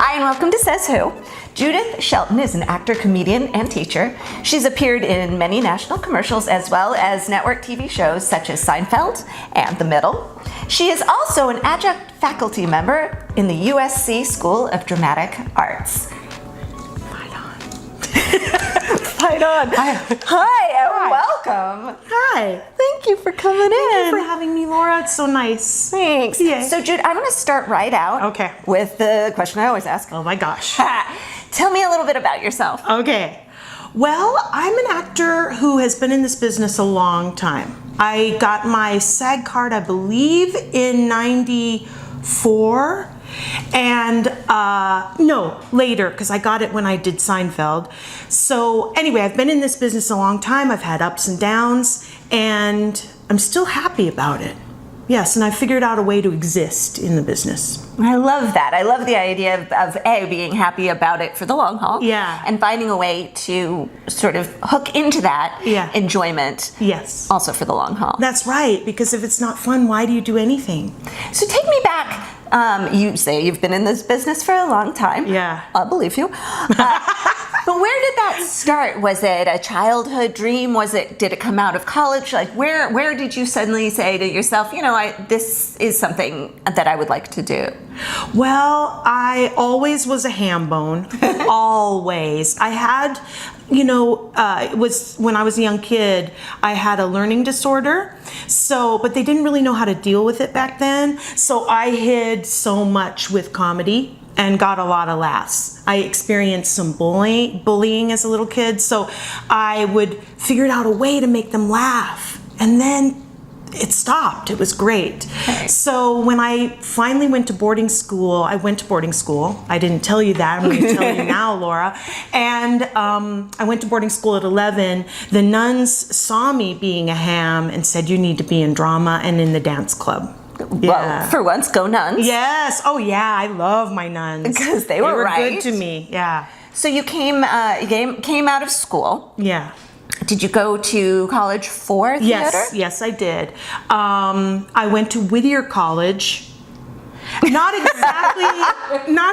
Hi, and welcome to Says Who. Judith Shelton is an actor, comedian, and teacher. She's appeared in many national commercials as well as network TV shows such as Seinfeld and The Middle. She is also an adjunct faculty member in the USC School of Dramatic Arts. Fight on. Hi, and welcome. Hi. Thank you for coming in. Thank you for having me, Laura. It's so nice. Thanks. Yeah. So, Jude, I'm going to start right out with the question I always ask. Oh my gosh. Tell me a little bit about yourself. Okay. Well, I'm an actor who has been in this business a long time. I got my SAG card, I believe, in '94. And no, later, because I got it when I did Seinfeld. So anyway, I've been in this business a long time. I've had ups and downs, and I'm still happy about it. Yes, and I figured out a way to exist in the business. I love that. I love the idea of being happy about it for the long haul. Yeah. And finding a way to sort of hook into that enjoyment. Yes. Also for the long haul. That's right, because if it's not fun, why do you do anything? So take me back. You say you've been in this business for a long time. Yeah. I believe you. But where did that start? Was it a childhood dream? Did it come out of college? Like where did you suddenly say to yourself, this is something that I would like to do? Well, I always was a ham bone. Always. I had, it was when I was a young kid, I had a learning disorder. But they didn't really know how to deal with it back then. So I hid so much with comedy and got a lot of laughs. I experienced some bullying as a little kid, so I would figure out a way to make them laugh, and then it stopped. It was great. Okay. So when I finally went to boarding school, I didn't tell you that. I'm going to tell you now, Laura. And I went to boarding school at 11. The nuns saw me being a ham and said, you need to be in drama and in the dance club. Well, for once, go nuns. Yes. Oh, yeah. I love my nuns. Because they were right. good to me. Yeah. So you came out of school. Yeah. Did you go to college for theater? Yes, I did. I went to Whittier College. Not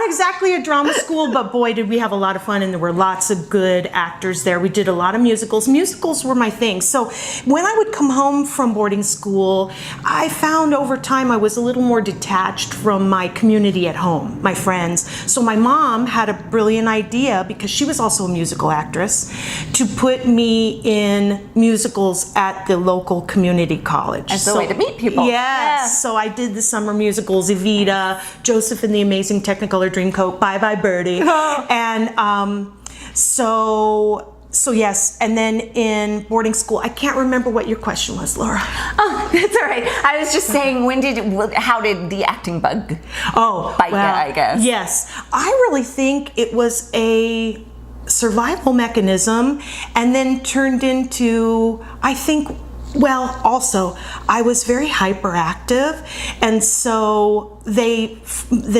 exactly a drama school, but boy, did we have a lot of fun, and there were lots of good actors there. We did a lot of musicals. Musicals were my thing. So when I would come home from boarding school, I found over time I was a little more detached from my community at home, my friends. So my mom had a brilliant idea, because she was also a musical actress, to put me in musicals at the local community college. As a way to meet people. Yes. Yeah. So I did the summer musicals, Evita, Joseph and the Amazing Technicolor Dreamcoat, Bye Bye Birdie. And so yes, and then in boarding school, I can't remember what your question was, Laura. Oh, that's all right. I was just saying, how did the acting bug bite you, I guess? Yes, I really think it was a survival mechanism, and then turned into, also, I was very hyperactive, and so the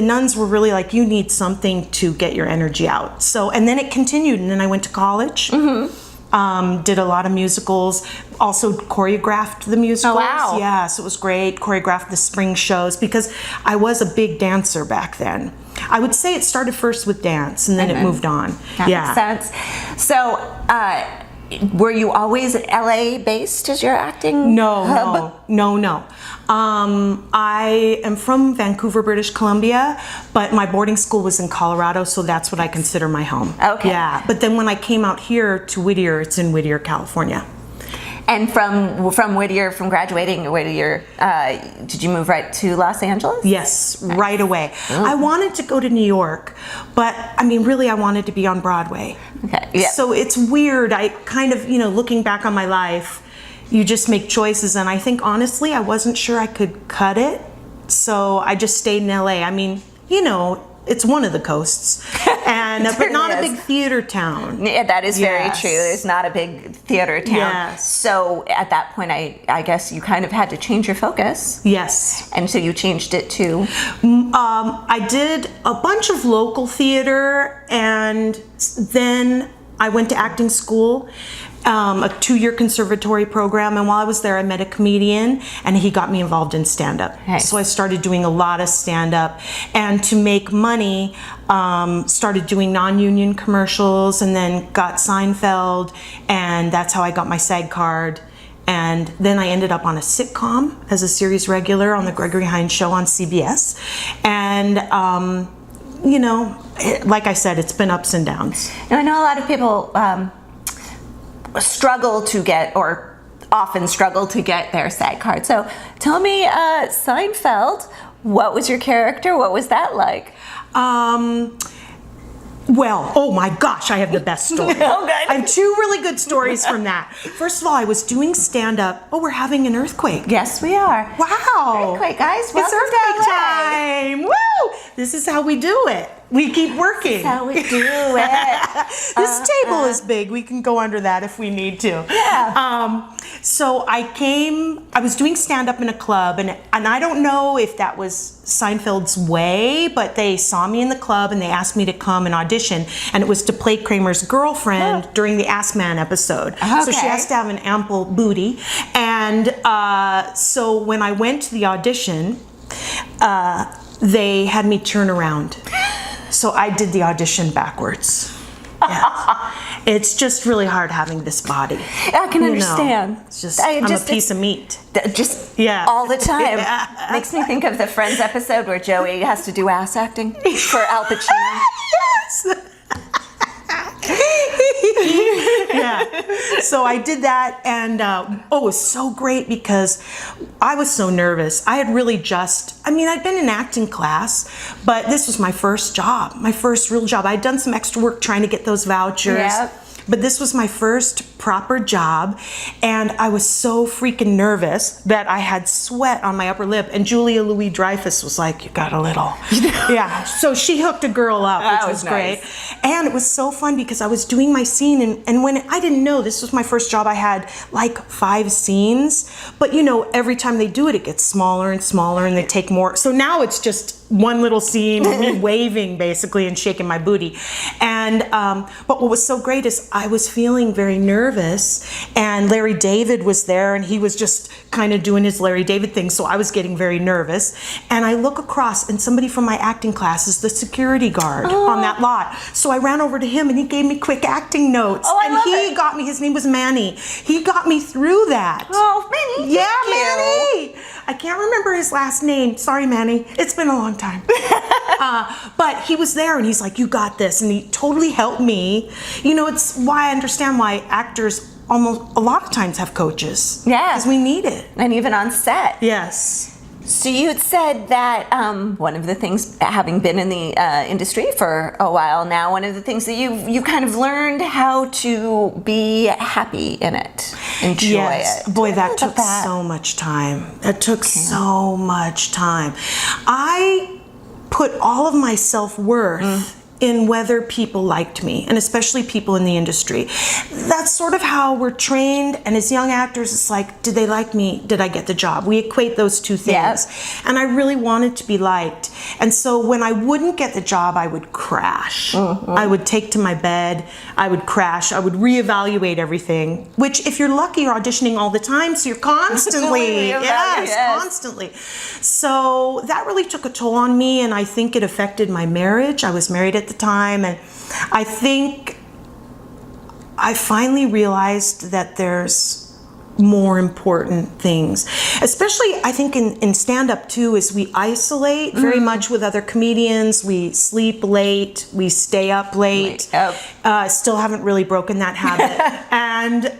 nuns were really like, you need something to get your energy out. So, and then it continued, and then I went to college, did a lot of musicals, also choreographed the musicals. Oh, wow. Yeah, so it was great, choreographed the spring shows, because I was a big dancer back then. I would say it started first with dance, and then it moved on. That makes sense. So, were you always LA based as your acting hub? No. I am from Vancouver, British Columbia, but my boarding school was in Colorado, so that's what I consider my home. Okay. Yeah, but then when I came out here to Whittier, it's in Whittier, California. And from Whittier, from graduating at Whittier, did you move right to Los Angeles? Yes, right away. I wanted to go to New York, but really I wanted to be on Broadway. Okay. Yeah. So it's weird. I kind of, looking back on my life, you just make choices, and I think honestly I wasn't sure I could cut it. So I just stayed in LA. It's one of the coasts, and but not a big theater town. Yeah, that is very true. There's not a big theater town. Yes. So at that point, I guess you kind of had to change your focus. Yes. And so you changed it to? I did a bunch of local theater, and then I went to acting school, a 2-year conservatory program, and while I was there, I met a comedian, and he got me involved in stand-up. Nice. So I started doing a lot of stand-up, and to make money, started doing non-union commercials, and then got Seinfeld, and that's how I got my SAG card. And then I ended up on a sitcom as a series regular on the Gregory Hines Show on CBS. And, you know, like I said, it's been ups and downs. Now, I know a lot of people struggle to get, or often struggle to get their SAG card. So tell me, Seinfeld, what was your character? What was that like? Well, oh my gosh, I have the best story. Oh, good. I have 2 really good stories from that. First of all, I was doing stand-up. Oh, we're having an earthquake. Yes, we are. Wow. Earthquake, guys. It's Welcome earthquake to LA. time. Woo! This is how we do it. We keep working. That's how we do it. This table is big. We can go under that if we need to. Yeah. So I was doing stand-up in a club, and I don't know if that was Seinfeld's way, but they saw me in the club and they asked me to come and audition, and it was to play Kramer's girlfriend during the Ass Man episode. So she has to have an ample booty. And so when I went to the audition, they had me turn around. So I did the audition backwards. Yeah. It's just really hard having this body. I can understand. It's just, I'm a piece of meat. Just Yeah. all the time. Yeah. Makes me think of the Friends episode where Joey has to do ass acting for Al Pacino. Yes. Yeah. So I did that, and it was so great because I was so nervous. I had really I'd been in acting class, but this was my first job, my first real job. I'd done some extra work trying to get those vouchers. Yep. But this was my first proper job, and I was so freaking nervous that I had sweat on my upper lip, and Julia Louis-Dreyfus was like, "You got a little." Yeah, so she hooked a girl up, which was great. And it was so fun because I was doing my scene, and when I didn't know, this was my first job, I had like 5 scenes, but you know, every time they do it, it gets smaller and smaller, and they take more. So now it's just one little scene of me waving basically and shaking my booty. And but what was so great is I was feeling very nervous, and Larry David was there, and he was just kind of doing his Larry David thing, so I was getting very nervous. And I look across, and somebody from my acting class is the security guard on that lot. So I ran over to him, and he gave me quick acting notes. Oh, I love he got me, his name was Manny. He got me through that. Oh, Manny. Yeah, thank you. Manny. I can't remember his last name. Sorry, Manny. It's been a long time. But he was there, and he's like, "You got this," and he totally helped me. You know, it's why I understand why actors almost a lot of times have coaches. Yeah. Because we need it. And even on set. Yes. So you had said that one of the things, having been in the industry for a while now, one of the things that you kind of learned how to be happy in it, enjoy it. Boy, that took so much time. That took so much time. I put all of my self-worth in whether people liked me, and especially people in the industry. That's sort of how we're trained, and as young actors, it's like, did they like me? Did I get the job? We equate those two things. And I really wanted to be liked. And so when I wouldn't get the job, I would crash. I would take to my bed, I would crash, I would reevaluate everything, which if you're lucky, you're auditioning all the time, so you're constantly, constantly. So that really took a toll on me, and I think it affected my marriage. I was married at the time, and I think I finally realized that there's more important things, especially I think in stand-up too, is we isolate very much with other comedians. We sleep late, we stay up late. Still haven't really broken that habit. And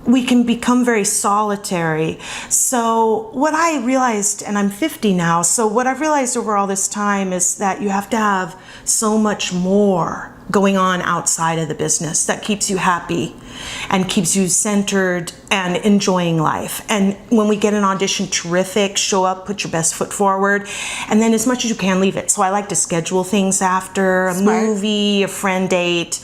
we can become very solitary. So what I realized, and I'm 50 now, so what I've realized over all this time is that you have to have so much more going on outside of the business that keeps you happy and keeps you centered and enjoying life. And when we get an audition, terrific, show up, put your best foot forward, and then as much as you can, leave it. So I like to schedule things after, a movie, a friend date,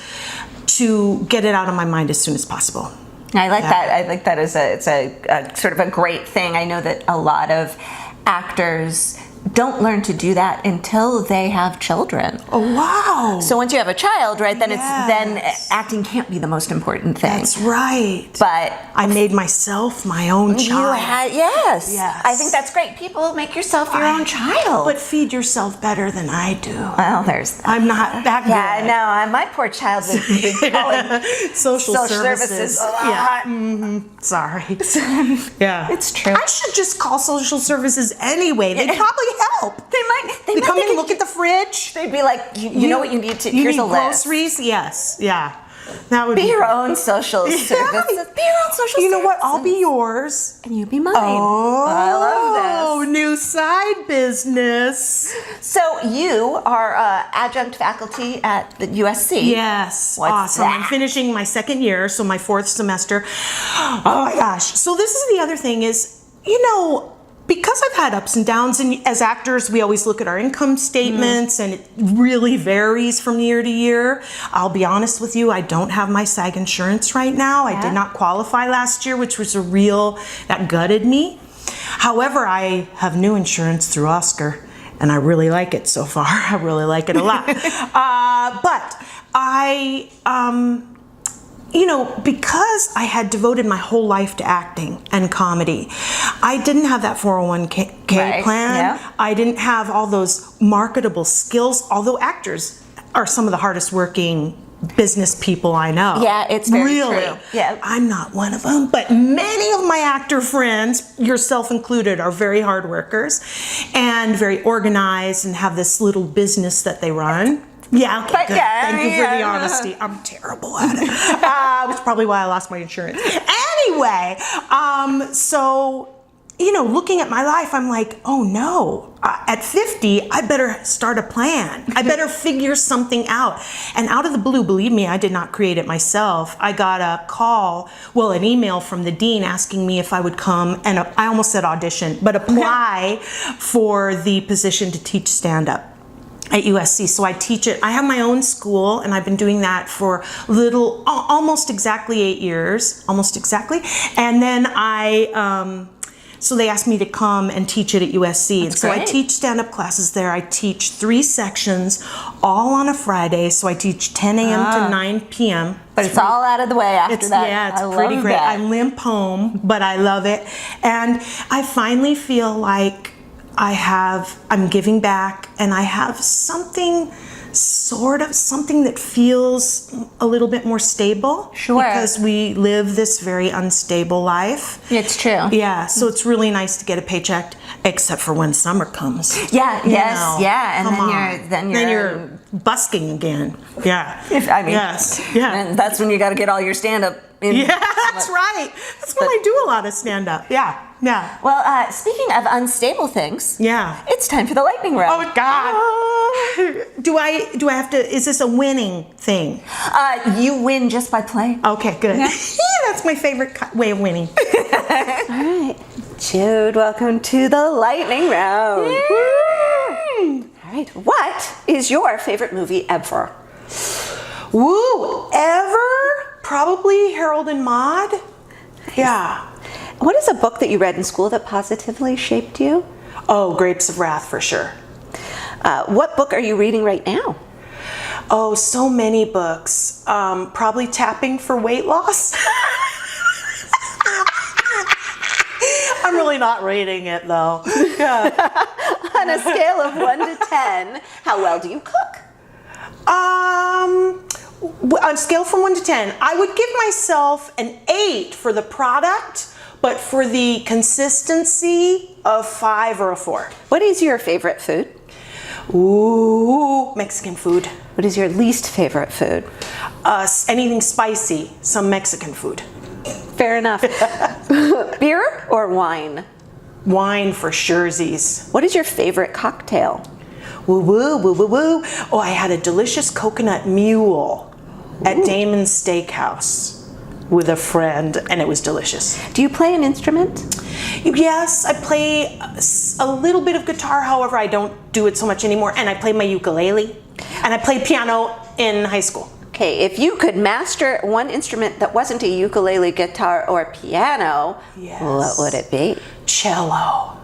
to get it out of my mind as soon as possible. I like that. I like that as it's a sort of a great thing. I know that a lot of actors don't learn to do that until they have children. Oh, wow. So once you have a child, right, then then Yes. acting can't be the most important thing. That's right. But I made myself my own you child. had, yes. Yes. I think that's great. People make yourself your own child. But feed yourself better than I do. well, there's that. I'm not that good. Yeah, no, my poor child would be calling Social services a lot. Yeah. Sorry. Yeah. It's true. I should just call social services anyway. They'd probably help. They might. They come in, look at the fridge. They'd be like, you know what you need to. You Here's need a list. groceries. Yes. Yeah. That would Be your own social services. Be your own social. You know what? I'll services. be yours. And you be mine. Oh, I love this. New side business. So you are adjunct faculty at the USC. Yes. What's awesome. that? I'm finishing my second year, so my fourth semester. Oh my gosh. So this is the other thing is, because I've had ups and downs, and as actors, we always look at our income statements, and it really varies from year to year. I'll be honest with you, I don't have my SAG insurance right now. I did not qualify last year, which was that gutted me. However, I have new insurance through Oscar, and I really like it so far. I really like it a lot. But I, because I had devoted my whole life to acting and comedy, I didn't have that 401k plan. Yeah. I didn't have all those marketable skills, although actors are some of the hardest working business people I know. Yeah, it's very really true. Yeah. I'm not one of them, but many of my actor friends, yourself included, are very hard workers and very organized and have this little business that they run. Yeah, okay, good. Thank you for the honesty. I'm terrible at it. Which is probably why I lost my insurance. Anyway, looking at my life, I'm like, oh no, at 50, I better start a plan. I better figure something out. And out of the blue, believe me, I did not create it myself. I got an email from the dean asking me if I would come, and I almost said audition, but apply for the position to teach stand-up at USC. So I teach it. I have my own school, and I've been doing that for almost exactly 8 years, almost exactly. And then so they asked me to come and teach it at USC. And so I teach stand-up classes there. I teach 3 sections, all on a Friday. So I teach 10 a.m. to 9 p.m. But it's all out of the way after that. Yeah, it's I pretty love great. that. I limp home, but I love it. And I finally feel like I'm giving back, and I have something that feels a little bit more stable. Sure. Because we live this very unstable life. It's true. Yeah, so it's really nice to get a paycheck, except for when summer comes. Yeah, You yes, know, yeah. And come then on. you're busking again. Yeah. Yes. Yeah. And that's when you got to get all your stand-up in. Yeah, that's right. That's when I do a lot of stand-up. Yeah. Yeah. Well, speaking of unstable things, Yeah. it's time for the lightning round. Oh God. Do I have to, is this a winning thing? You win just by playing. Okay, good. That's my favorite way of winning. All right. Jude, welcome to the lightning round. Woo! All right. What is your favorite movie ever? Woo, ever? Probably Harold and Maude. Yeah. What is a book that you read in school that positively shaped you? Oh, Grapes of Wrath for sure. What book are you reading right now? Oh, so many books. Probably Tapping for Weight Loss. I'm really not rating it though. Yeah. On a scale of 1 to 10, how well do you cook? On a scale from 1 to 10, I would give myself an 8 for the product, but for the consistency, a 5 or a 4. What is your favorite food? Ooh, Mexican food. What is your least favorite food? Anything spicy, some Mexican food. Fair enough. Beer or wine? Wine for surezies. What is your favorite cocktail? Woo woo, woo woo woo. Oh, I had a delicious coconut mule at Damon's Steakhouse with a friend, and it was delicious. Do you play an instrument? Yes, I play a little bit of guitar, however, I don't do it so much anymore, and I play my ukulele, and I played piano in high school. Okay, if you could master one instrument that wasn't a ukulele, guitar, or piano, Yes. what would it be? Cello.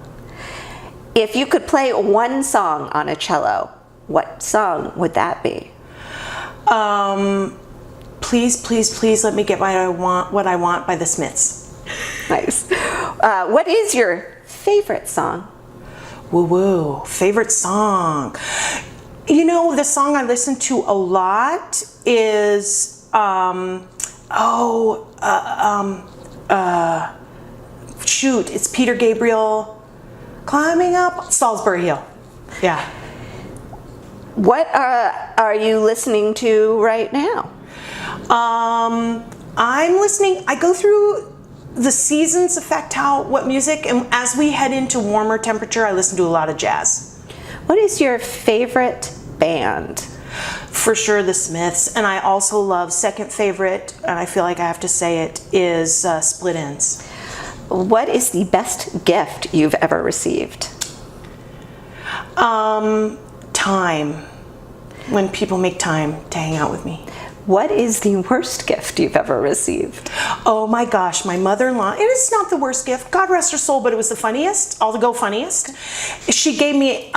If you could play one song on a cello, what song would that be? Please, please, please let me get what I want by the Smiths. Nice. What is your favorite song? Woo woo. Favorite song. You know, the song I listen to a lot is it's Peter Gabriel, Climbing Up Salisbury Hill. Yeah. What are you listening to right now? I'm listening. I go through the seasons affect what music, and as we head into warmer temperature, I listen to a lot of jazz. What is your favorite band? For sure, the Smiths, and I also love second favorite, and I feel like I have to say it, is Split Enz. What is the best gift you've ever received? Time. When people make time to hang out with me. What is the worst gift you've ever received? Oh my gosh, my mother-in-law, it is not the worst gift, God rest her soul, but it was the funniest, all-to-go funniest. She gave me,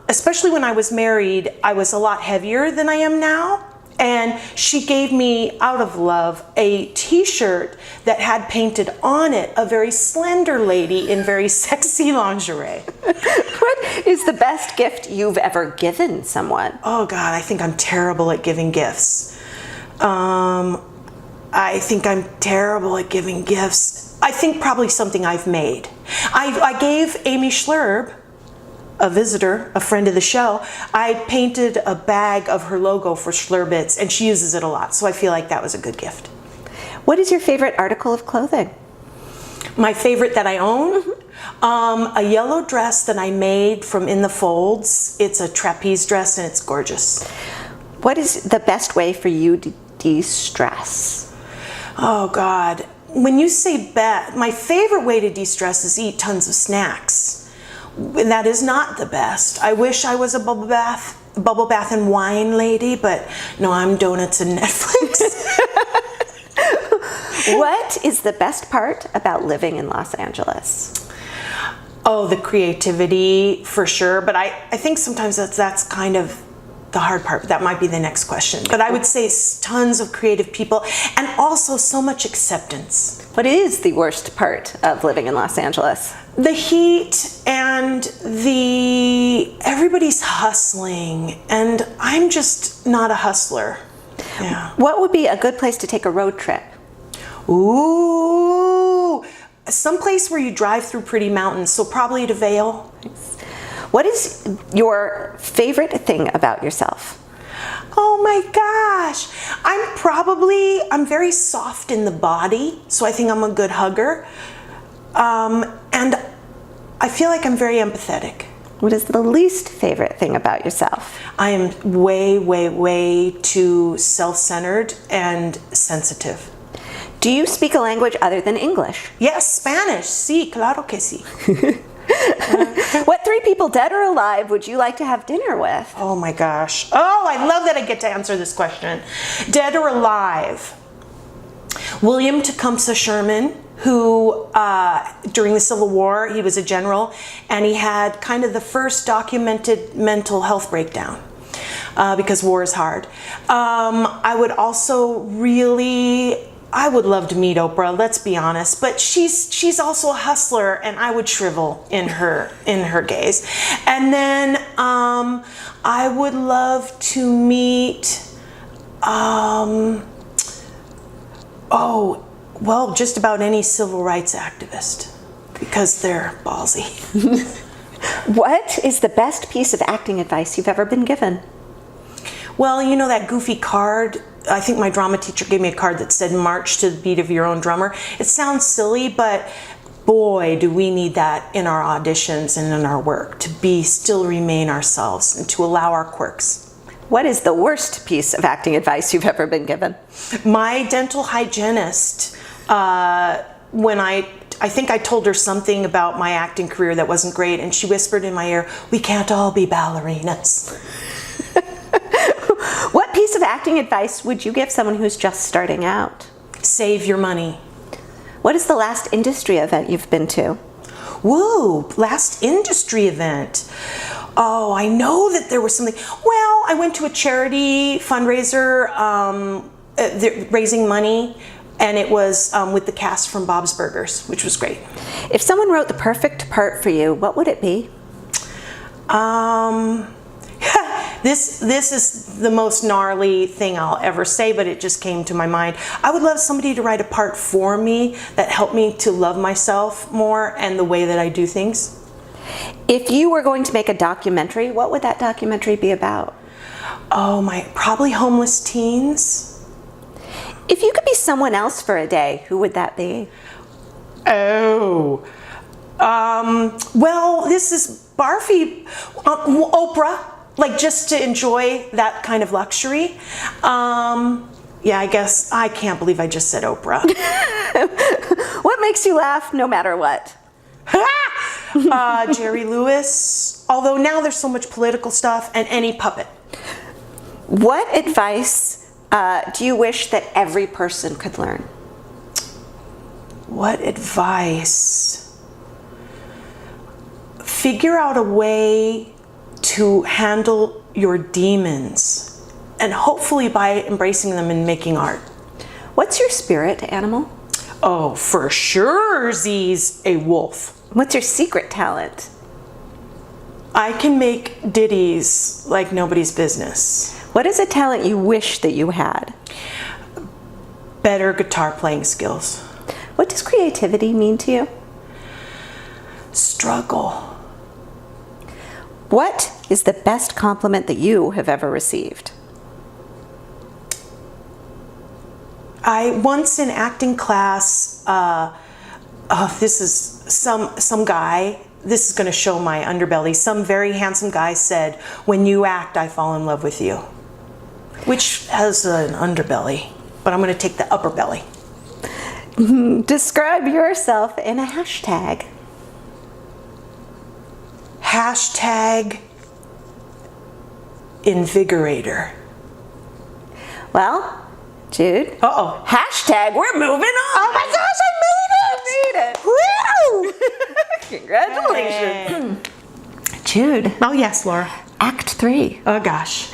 especially when I was married, I was a lot heavier than I am now. And she gave me, out of love, a t-shirt that had painted on it a very slender lady in very sexy lingerie. What is the best gift you've ever given someone? Oh God, I think I'm terrible at giving gifts. I think I'm terrible at giving gifts. I think probably something I've made. I gave Amy Schlurb, a visitor, a friend of the show, I painted a bag of her logo for Schlurbits, and she uses it a lot, so I feel like that was a good gift. What is your favorite article of clothing? My favorite that I own? A yellow dress that I made from In the Folds. It's a trapeze dress, and it's gorgeous. What is the best way for you to de-stress? Oh God, when you say my favorite way to de-stress is eat tons of snacks. And that is not the best. I wish I was a bubble bath and wine lady, but no, I'm donuts and Netflix. What is the best part about living in Los Angeles? Oh, the creativity, for sure. But I think sometimes that's kind of the hard part. That might be the next question. But I would say tons of creative people and also so much acceptance. What is the worst part of living in Los Angeles? The heat and everybody's hustling, and I'm just not a hustler. Yeah. What would be a good place to take a road trip? Ooh, someplace where you drive through pretty mountains, so probably to Vail. Nice. What is your favorite thing about yourself? Oh my gosh, I'm very soft in the body, so I think I'm a good hugger. And I feel like I'm very empathetic. What is the least favorite thing about yourself? I am way, way, way too self-centered and sensitive. Do you speak a language other than English? Yes, Spanish. Sí, claro que sí. What three people, dead or alive, would you like to have dinner with? Oh my gosh. Oh, I love that I get to answer this question. Dead or alive? William Tecumseh Sherman, who during the Civil War, he was a general, and he had kind of the first documented mental health breakdown because war is hard. I would love to meet Oprah, let's be honest, but she's also a hustler, and I would shrivel in her gaze. And then I would love to meet just about any civil rights activist, because they're ballsy. What is the best piece of acting advice you've ever been given? Well, you know that goofy card? I think my drama teacher gave me a card that said, march to the beat of your own drummer. It sounds silly, but boy, do we need that in our auditions and in our work, to still remain ourselves and to allow our quirks. What is the worst piece of acting advice you've ever been given? My dental hygienist, when I think I told her something about my acting career that wasn't great, and she whispered in my ear, we can't all be ballerinas. What piece of acting advice would you give someone who's just starting out? Save your money. What is the last industry event you've been to? Woo, last industry event. Oh, I know that there was something. Well, I went to a charity fundraiser raising money, and it was with the cast from Bob's Burgers, which was great. If someone wrote the perfect part for you, what would it be? This is the most gnarly thing I'll ever say, but it just came to my mind. I would love somebody to write a part for me that helped me to love myself more and the way that I do things. If you were going to make a documentary, what would that documentary be about? Oh, probably homeless teens. If you could be someone else for a day, who would that be? Oh, well, this is Barfy, Oprah, like just to enjoy that kind of luxury. Yeah, I guess I can't believe I just said Oprah. What makes you laugh no matter what? Jerry Lewis, although now there's so much political stuff, and any puppet. What advice do you wish that every person could learn? What advice? Figure out a way to handle your demons, and hopefully by embracing them and making art. What's your spirit animal? Oh, for sure, Z's a wolf. What's your secret talent? I can make ditties like nobody's business. What is a talent you wish that you had? Better guitar playing skills. What does creativity mean to you? Struggle. What is the best compliment that you have ever received? I once in acting class, this is some guy, this is going to show my underbelly, some very handsome guy said, "When you act, I fall in love with you," which has an underbelly, but I'm going to take the upper belly. Describe yourself in a hashtag. Hashtag invigorator. Well, Jude. Uh-oh. Hashtag, we're moving on. Oh my gosh, I made it! Woo! Congratulations. Hey. Jude. Oh yes, Laura. Act 3. Oh gosh.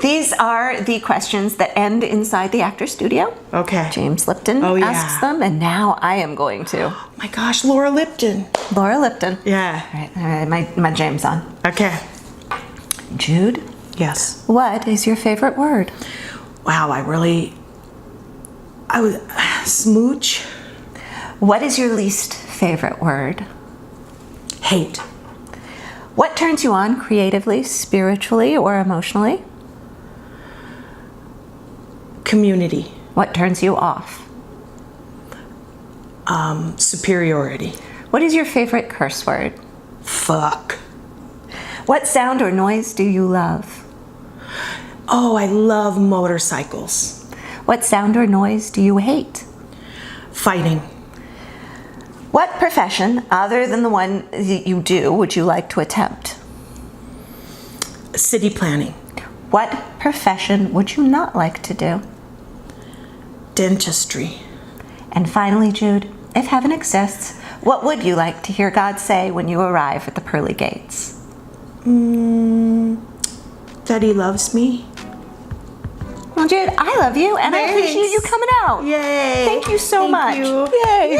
These are the questions that end inside the actor studio. Okay. James Lipton asks them, and now I am going to. Oh my gosh, Laura Lipton. Laura Lipton. Yeah. All right, my James on. Okay. Jude, Yes. what is your favorite word? Wow, I was smooch. What is your least favorite word? Hate. What turns you on creatively, spiritually, or emotionally? Community. What turns you off? Superiority. What is your favorite curse word? Fuck. What sound or noise do you love? Oh, I love motorcycles. What sound or noise do you hate? Fighting. What profession, other than the one that you do, would you like to attempt? City planning. What profession would you not like to do? Dentistry. And finally, Jude, if heaven exists, what would you like to hear God say when you arrive at the pearly gates? That he loves me. Well, Jude, I love you, and I appreciate you coming out. Yay. Thank you so Thank much. you. Yay.